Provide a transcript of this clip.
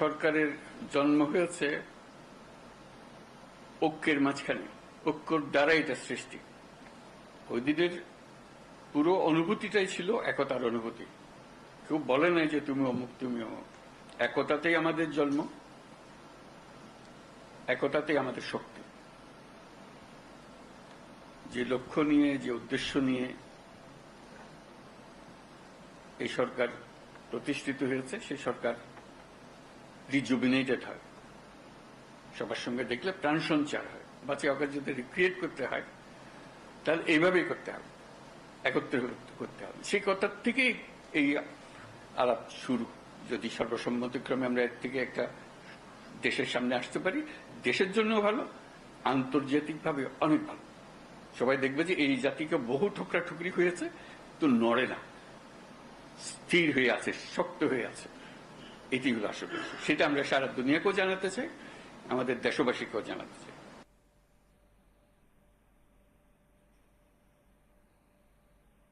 সরকারের জন্ম হয়েছে ঐক্যের মাঝখানে, ঐক্যর দ্বারা এটা সৃষ্টি। ওই দিনের পুরো অনুভূতিটাই ছিল একতার অনুভূতি। কেউ বলে নাই যে তুমি অমুক তুমি অমুক। একতাতেই আমাদের জন্ম, একতাতেই আমাদের শক্তি। যে লক্ষ্য নিয়ে, যে উদ্দেশ্য নিয়ে এই সরকার প্রতিষ্ঠিত হয়েছে, সেই সরকার রিজুবিনেটেড হয়। সবার সঙ্গে দেখলে প্রাণ সঞ্চার হয়। বাঁচে ওকে যদি রিক্রিয়েট করতে হয় তাহলে এইভাবেই করতে হবে, একত্রে করতে হবে। সেই কথার থেকেই এই আলাপ শুরু। যদি সর্বসম্মতিক্রমে আমরা এর থেকে একটা দেশের সামনে আসতে পারি, দেশের জন্য ভালো, আন্তর্জাতিকভাবে অনেক ভালো। সবাই দেখবে যে এই জাতিকে বহু ঠোকরা ঠুকরি হয়েছে, তো নড়ে না, স্থির হয়ে আছে, শক্ত হয়ে আছে। এটি হলো আসলে, সেটা আমরা সারা দুনিয়াকেও জানাতে চাই, আমাদের দেশবাসীকেও জানাতে চাই।